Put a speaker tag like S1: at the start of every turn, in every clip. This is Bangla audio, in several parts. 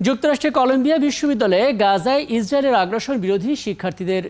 S1: যুক্তরাষ্ট্রের কলম্বিয়া বিশ্ববিদ্যালয়ে গাজায় ইসরায়েলের আগ্রাসন বিরোধী শিক্ষার্থীদের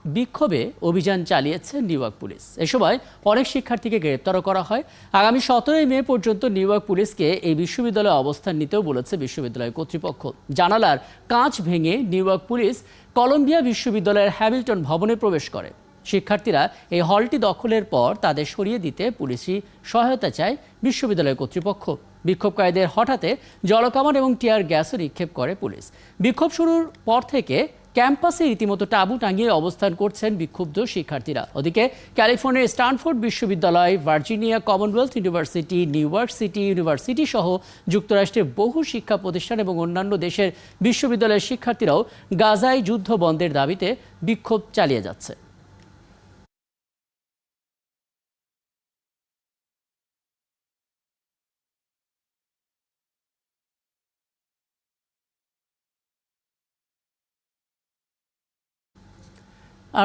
S1: বিক্ষোভে অভিযান চালিয়েছে নিউ ইয়র্ক পুলিশ। এ সময় অনেক শিক্ষার্থীকে গ্রেপ্তারও করা হয়। আগামী 17 মে পর্যন্ত নিউ ইয়র্ক পুলিশকে এই বিশ্ববিদ্যালয়ে অবস্থান নিতেও বলেছে বিশ্ববিদ্যালয় কর্তৃপক্ষ। জানালার কাঁচ ভেঙে নিউ ইয়র্ক পুলিশ কলম্বিয়া বিশ্ববিদ্যালয়ের হ্যামিল্টন ভবনে প্রবেশ করে। শিক্ষার্থীরা এই হলটি দখলের পর তাদের সরিয়ে দিতে পুলিশি সহায়তা চায় বিশ্ববিদ্যালয় কর্তৃপক্ষ। বিক্ষোভকারীদের হঠাতে জলকামান এবং টিয়ার গ্যাসও নিক্ষেপ করে পুলিশ। বিক্ষোভ শুরুর পর থেকে ক্যাম্পাসে রীতিমতো তাঁবু টাঙিয়ে অবস্থান করছেন বিক্ষুব্ধ শিক্ষার্থীরা। ওদিকে ক্যালিফোর্নিয়ার স্ট্যানফোর্ড বিশ্ববিদ্যালয়, Virginia Commonwealth university, new York city university সহ যুক্তরাষ্ট্রের বহু শিক্ষা প্রতিষ্ঠান এবং অন্যান্য দেশের বিশ্ববিদ্যালয়ের শিক্ষার্থীরাও গাজায় যুদ্ধ বন্ধের দাবিতে বিক্ষোভ চালিয়ে যাচ্ছে।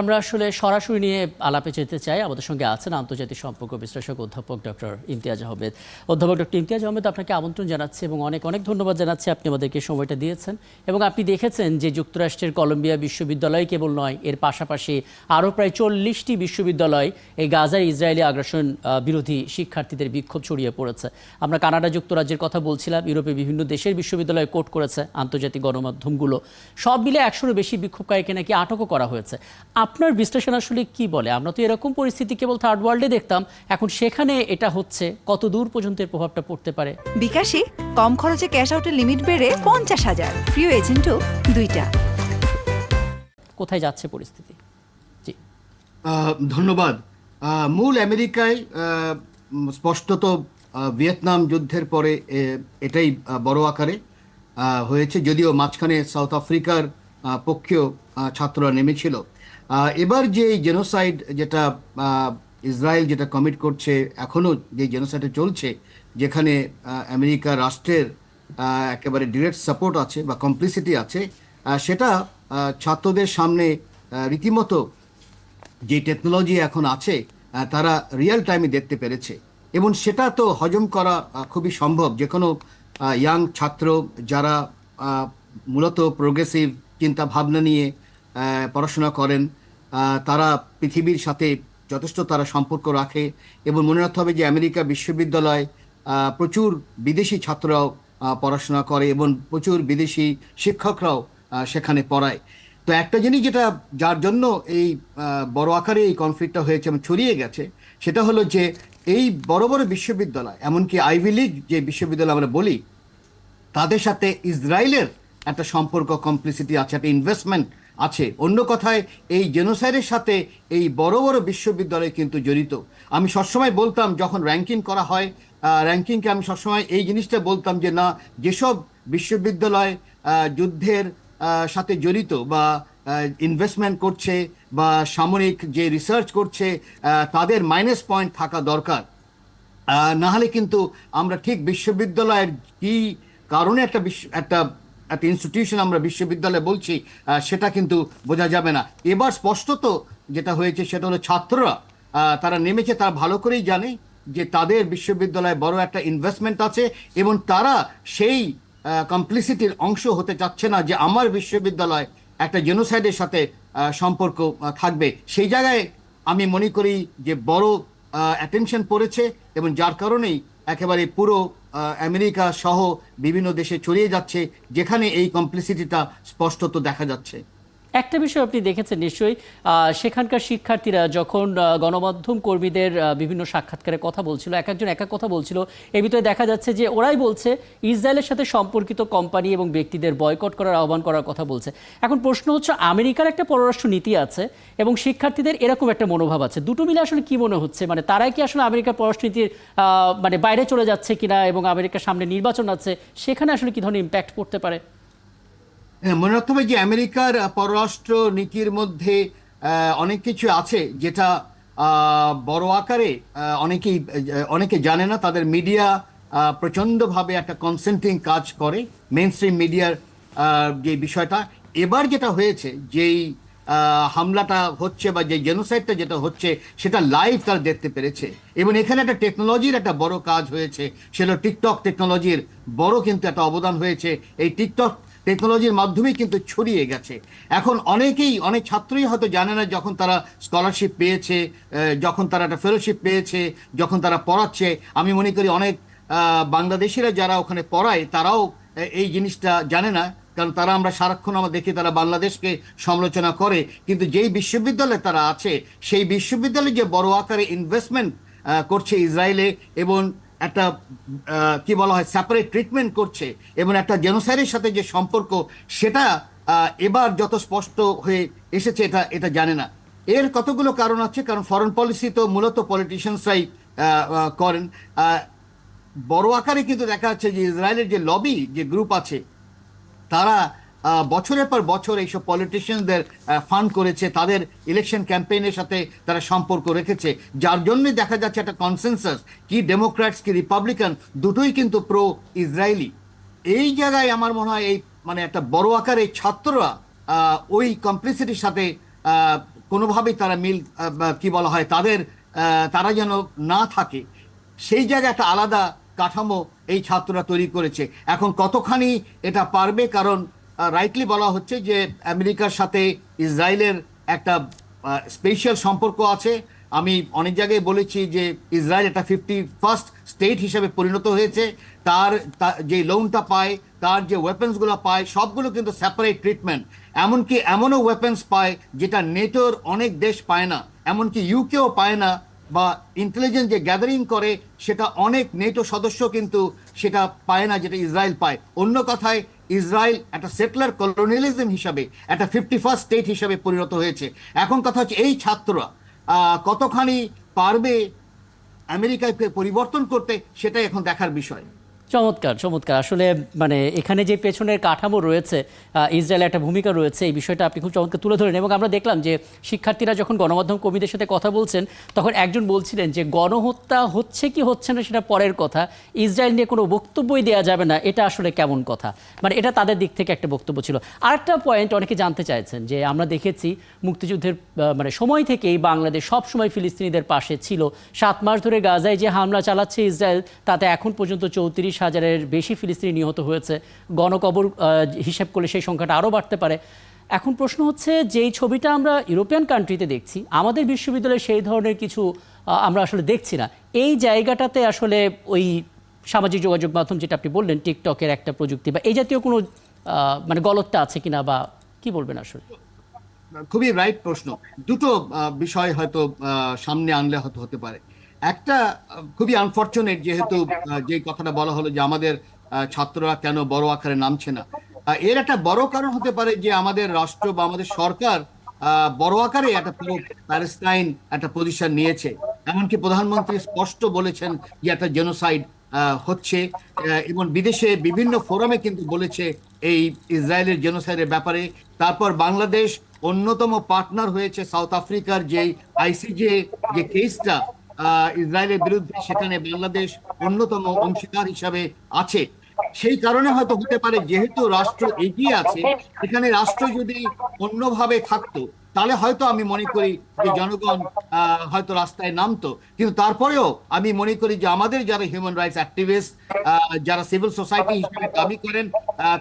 S1: আমরা আসলে সরাসরি নিয়ে আলাপে যেতে চাই। আমাদের সঙ্গে আছেন আন্তর্জাতিক সম্পর্ক বিশ্লেষক অধ্যাপক ডক্টর ইমতিয়াজ আহমেদ। অধ্যাপক ডক্টর ইমতিয়াজ আহমেদ, আপনাকে আমন্ত্রণ জানাচ্ছি এবং অনেক অনেক ধন্যবাদ জানাচ্ছি আপনি আমাদেরকে সময়টা দিয়েছেন। এবং আপনি দেখেছেন যে যুক্তরাষ্ট্রের কলম্বিয়া বিশ্ববিদ্যালয় কেবল নয়, এর পাশাপাশি আরও প্রায় 40টি বিশ্ববিদ্যালয় এই গাজার ইসরায়েলি আগ্রাসন বিরোধী শিক্ষার্থীদের বিক্ষোভ ছড়িয়ে পড়েছে। আমরা কানাডা যুক্তরাজ্যের কথা বলছিলাম, ইউরোপের বিভিন্ন দেশের বিশ্ববিদ্যালয় কোর্ট করেছে, আন্তর্জাতিক গণমাধ্যমগুলো সব মিলে 100-এরও বেশি বিক্ষোভকারীকে নাকি আটকও করা হয়েছে। আপনার বিশ্লেষণ আসলে কি বলে? আমরা তো এরকম পরিস্থিতি কেবল থার্ড ওয়ার্ল্ডে দেখতাম, এখন সেখানে এটা হচ্ছে, কত দূর পর্যন্ত এর প্রভাবটা পড়তে পারে?
S2: বিকাশে কম খরচে ক্যাশ আউটের লিমিট বেড়ে 50,000, প্রিয় এজেন্টও 2টা।
S1: কোথায় যাচ্ছে পরিস্থিতি? জি
S3: ধন্যবাদ। মূল আমেরিকায় স্পষ্টত ভিয়েতনাম যুদ্ধের পরে এটাই বড় আকারে হয়েছে, যদিও মাঝখানে সাউথ আফ্রিকার পক্ষেও ছাত্ররা নেমেছিল। এবার যে জেনোসাইড যেটা ইসরায়েল যেটা কমিট করছে, এখনও যে জেনোসাইডে চলছে, যেখানে আমেরিকা রাষ্ট্রের একেবারে ডিরেক্ট সাপোর্ট আছে বা কমপ্লিসিটি আছে, সেটা ছাত্রদের সামনে রীতিমতো যে টেকনোলজি এখন আছে তারা রিয়েল টাইমে দেখতে পেরেছে, এবং সেটা তো হজম করা খুবই সম্ভব। যে কোনো ইয়াং ছাত্র যারা মূলত প্রোগ্রেসিভ চিন্তা ভাবনা নিয়ে পড়াশোনা করেন, তারা পৃথিবীর সাথে যথেষ্ট তারা সম্পর্ক রাখে। এবং মনে রাখতে হবে যে আমেরিকা বিশ্ববিদ্যালয় প্রচুর বিদেশি ছাত্ররাও পড়াশোনা করে এবং প্রচুর বিদেশি শিক্ষকরাও সেখানে পড়ায়। তো একটা জিনিস যেটা যার জন্য এই বড় আকারে এই কনফ্লিক্টটা হয়েছে এবং ছড়িয়ে গেছে, সেটা হলো যে এই বড় বড় বিশ্ববিদ্যালয়, এমনকি আইভি লিগ যে বিশ্ববিদ্যালয় আমরা বলি, তাদের সাথে ইসরায়েলের একটা সম্পর্ক, কমপ্লিসিটি আছে, একটা ইনভেস্টমেন্ট আছে। অন্য কথায় এই জেনোসাইডের সাথে এই বড় বড় বিশ্ববিদ্যালয় কিন্তু জড়িত। আমি সবসময় বলতাম, যখন র্যাঙ্কিং করা হয়, র্যাঙ্কিংকে আমি সবসময় এই জিনিসটা বলতাম যে না, যেসব বিশ্ববিদ্যালয় যুদ্ধের সাথে জড়িত বা ইনভেস্টমেন্ট করছে বা সামরিক যে রিসার্চ করছে, তাদের মাইনাস পয়েন্ট থাকা দরকার। না হলে কিন্তু আমরা ঠিক বিশ্ববিদ্যালয়ের কি কারণে একটা একটা ইনস্টিটিউশন আমরা বিশ্ববিদ্যালয় বলছি, সেটা কিন্তু বোঝা যাবে না। এবার স্পষ্টত যেটা হয়েছে সেটা হলো ছাত্ররা তারা নেমেছে, তারা ভালো করেই জানে যে তাদের বিশ্ববিদ্যালয়ে বড় একটা ইনভেস্টমেন্ট আছে, এবং তারা সেই কমপ্লিসিটির অংশ হতে চাচ্ছে না যে আমার বিশ্ববিদ্যালয় একটা জেনোসাইডের সাথে সম্পর্ক থাকবে। সেই জায়গায় আমি মনে করি যে বড় অ্যাটেনশন পড়েছে, এবং যার কারণেই একেবারে পুরো আমেরিকা সহ বিভিন্ন দেশে ছড়িয়ে যাচ্ছে, যেখানে এই কমপ্লিসিটিটা স্পষ্টত দেখা যাচ্ছে।
S1: একটা বিষয় আপনি দেখেছেন নিশ্চয়ই, সেখানকার শিক্ষার্থীরা যখন গণমাধ্যম কর্মীদের বিভিন্ন সাক্ষাৎকারে কথা বলছিল, এক একজন এক এক কথা বলছিল, এর ভিতরে দেখা যাচ্ছে যে ওরাই বলছে ইসরায়েলের সাথে সম্পর্কিত কোম্পানি এবং ব্যক্তিদের বয়কট করার আহ্বান করার কথা বলছে। এখন প্রশ্ন হচ্ছে, আমেরিকার একটা পররাষ্ট্র নীতি আছে এবং শিক্ষার্থীদের এরকম একটা মনোভাব আছে, দুটো মিলে আসলে কি মনে হচ্ছে? মানে তারাই কি আসলে আমেরিকার পররাষ্ট্র নীতির মানে বাইরে চলে যাচ্ছে কিনা, এবং আমেরিকার সামনে নির্বাচন আছে, সেখানে আসলে কি ধরনের ইম্প্যাক্ট পড়তে পারে?
S3: মনে রাখতে হবে যে আমেরিকার পররাষ্ট্র নীতির মধ্যে অনেক কিছু আছে যেটা বড় আকারে অনেকে জানে না। তাদের মিডিয়া প্রচণ্ডভাবে একটা কনসেন্ট্রিং কাজ করে, মেইন স্ট্রিম মিডিয়ার যে বিষয়টা। এবার যেটা হয়েছে, যেই হামলাটা হচ্ছে বা যে জেনোসাইডটা যেটা হচ্ছে, সেটা লাইভ তারা দেখতে পেরেছে। এবং এখানে একটা টেকনোলজির একটা বড় কাজ হয়েছে, সেটা টিকটক টেকনোলজির বড় কিন্তু একটা অবদান হয়েছে। এই টিকটক টেকনোলজির মাধ্যমেই কিন্তু ছড়িয়ে গেছে। এখন অনেক ছাত্রই হয়তো জানে না, যখন তারা স্কলারশিপ পেয়েছে, যখন তারা একটা ফেলোশিপ পেয়েছে, যখন তারা পড়াচ্ছে, আমি মনে করি অনেক বাংলাদেশিরা যারা ওখানে পড়ায় তারাও এই জিনিসটা জানে না। কারণ তারা, আমরা সারাক্ষণ আমরা দেখি তারা বাংলাদেশকে সমালোচনা করে, কিন্তু যেই বিশ্ববিদ্যালয়ে তারা আছে সেই বিশ্ববিদ্যালয়ে যে বড় আকারে ইনভেস্টমেন্ট করছে ইসরায়েলে, এবং একটা কি বলা হয় সেপারেট ট্রিটমেন্ট করছে, এবং একটা জেনোসাইডের সাথে যে সম্পর্ক, সেটা এবার যত স্পষ্ট হয়ে এসেছে, এটা জানে না। এর কতগুলো কারণ আছে, কারণ ফরেন পলিসি তো মূলত পলিটিশিয়ানসরাই করেন। বড় আকারে কিন্তু দেখা যাচ্ছে যে ইসরায়েলের যে লবি যে গ্রুপ আছে, তারা বছরের পর বছর এইসব পলিটিশিয়ানদের ফান্ড করেছে, তাদের ইলেকশন ক্যাম্পেইনের সাথে তারা সম্পর্ক রেখেছে, যার জন্য দেখা যাচ্ছে একটা কনসেনসাস, কি ডেমোক্র্যাটস কি রিপাবলিকান দুটোই কিন্তু প্রো ইসরায়েলি। এই জায়গায় আমার মনে হয় এই মানে একটা বড় আকারে ছাত্ররা ওই কমপ্লিসিটির সাথে কোনোভাবেই তারা কি বলা হয় তারা যেন না থাকে, সেই জায়গায় একটা আলাদা কাঠামো এই ছাত্ররা তৈরি করেছে। এখন কতখানি এটা পারবে, কারণ রাইটলি বলা হচ্ছে যে আমেরিকার সাথে ইসরায়েলের একটা স্পেশাল সম্পর্ক আছে। আমি অনেক জায়গায় বলেছি যে ইসরায়েল একটা 51st স্টেট হিসেবে পরিণত হয়েছে। তার যে লোনটা পায়, তার যে ওয়েপন্সগুলো পায়, সবগুলো কিন্তু সেপারেট ট্রিটমেন্ট। এমনকি এমনও ওয়েপন্স পায় যেটা নেটোর অনেক দেশ পায় না, এমনকি ইউকেও পায় না, বা ইন্টেলিজেন্স যে গ্যাদারিং করে সেটা অনেক নেটো সদস্য কিন্তু সেটা পায় না যেটা ইসরায়েল পায়। অন্য কথায় ইসরায়েল একটা সেটলার কলোনিয়ালিজম হিসাবে একটা 51st স্টেট হিসাবে পরিণত হয়েছে। এখন কথা হচ্ছে এই ছাত্ররা কতখানি পারবে আমেরিকায় পরিবর্তন করতে, সেটাই এখন দেখার বিষয়।
S1: চমৎকার চমৎকার। আসলে মানে এখানে যে পেছনের কাঠামো রয়েছে, ইসরায়েলের একটা ভূমিকা রয়েছে, এই বিষয়টা আপনি খুব চমৎকার তুলে ধরেন। এবং আমরা দেখলাম যে শিক্ষার্থীরা যখন গণমাধ্যম কর্মীদের সাথে কথা বলছেন, তখন একজন বলছিলেন যে গণহত্যা হচ্ছে কি হচ্ছে না সেটা পরের কথা, ইসরায়েল নিয়ে কোনো বক্তব্যই দেওয়া যাবে না, এটা আসলে কেমন কথা। মানে এটা তাদের দিক থেকে একটা বক্তব্য ছিল। আরেকটা পয়েন্ট অনেকে জানতে চাইছেন যে আমরা দেখেছি মুক্তিযুদ্ধের মানে সময় থেকেই বাংলাদেশ সব সময় ফিলিস্তিনিদের পাশে ছিল। 7 মাস ধরে গাজায় যে হামলা চালাচ্ছে ইসরায়েল, তাতে এখন পর্যন্ত 34,000-এর বেশি ফিলিস্তিনি নিহত হয়েছে। গণকবর হিসাব করলে সেই সংখ্যাটা আরও বাড়তে পারে। এখন প্রশ্ন হচ্ছে, যেই ছবিটা আমরা ইউরোপিয়ান কান্ট্রিতে দেখছি, আমাদের বিশ্ববিদ্যালয়ে সেই ধরনের কিছু আমরা আসলে দেখছি না। এই জায়গাটাতে আসলে ওই সামাজিক যোগাযোগ মাধ্যম যেটা আপনি বললেন, টিকটকের একটা প্রযুক্তি বা এই জাতীয় কোনো মানে গলতটা আছে কিনা, বা কি বলবেন আসলে?
S3: খুবই রাইট প্রশ্ন। দুটো বিষয় হয়তো সামনে আনলে হয়তো হতে পারে। একটা খুবই আনফরচুনেট, যেহেতু যে কথাটা বলা হলো যে আমাদের ছাত্ররা কেন বড় আকারে নামছে না, এর একটা বড় কারণ হতে পারে যে আমাদের রাষ্ট্র বা আমাদের সরকার বড় আকারে একটা পুরো প্যালেস্টাইন একটা পজিশন নিয়েছে। এমনকি প্রধানমন্ত্রী স্পষ্ট বলেছেন যে একটা জেনোসাইড হচ্ছে, এবং বিদেশে বিভিন্ন ফোরামে কিন্তু বলেছে এই ইসরায়েলের জেনোসাইডের ব্যাপারে। তারপর বাংলাদেশ অন্যতম পার্টনার হয়েছে সাউথ আফ্রিকার যে আইসিজে যে কেসটা ইসরায়েলের বিরুদ্ধে, সেখানে বাংলাদেশ অন্যতম অংশীদার হিসাবে আছে। সেই কারণে হয়তো হতে পারে, যেহেতু রাষ্ট্র এগিয়ে আছে, এখানে রাষ্ট্র যদি অন্যভাবে থাকতো তাহলে হয়তো আমি মনে করি যে জনগণ হয়তো রাস্তায় নামতো। কিন্তু তারপরেও আমি মনে করি যে আমাদের যারা হিউম্যান রাইটস অ্যাক্টিভিস্ট, যারা সিভিল সোসাইটি হিসেবে দাবি করেন,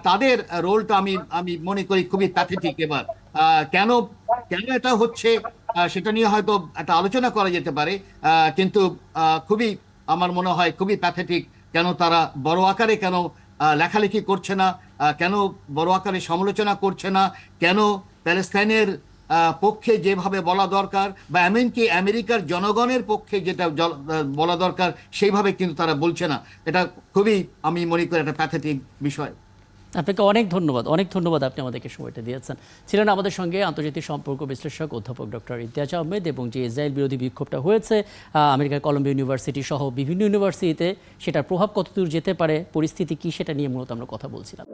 S3: তাদের রোলটা আমি মনে করি খুবই প্যাথেটিক। এবার কেন কেন এটা হচ্ছে সেটা নিয়ে হয়তো একটা আলোচনা করা যেতে পারে, কিন্তু খুবই আমার মনে হয় খুবই প্যাথেটিক। কেন তারা বড় আকারে কেন লেখালেখি করছে না, কেন বড় আকারে সমালোচনা করছে না, কেন প্যালেস্তাইনের পক্ষে যেভাবে বলা দরকার, বা এমনকি আমেরিকার জনগণের পক্ষে যেটা বলা দরকার সেইভাবে কিন্তু তারা বলছে না। এটা খুবই আমি মনে করি একটা প্যাথেটিক বিষয়।
S1: আপনাকে অনেক ধন্যবাদ, অনেক ধন্যবাদ, আপনি আমাদেরকে সময়টা দিয়েছেন। ছিলেন আমাদের সঙ্গে আন্তর্জাতিক সম্পর্ক বিশ্লেষক অধ্যাপক ডক্টর ইমতিয়াজ আহমেদ। এবং যে ইসরায়েল বিরোধী বিক্ষোভটা হয়েছে আমেরিকার কলম্বিয়া ইউনিভার্সিটি সহ বিভিন্ন ইউনিভার্সিটিতে, সেটার প্রভাব কতদূর যেতে পারে, পরিস্থিতি কি, সেটা নিয়ে মূলত আমরা কথা বলছিলাম।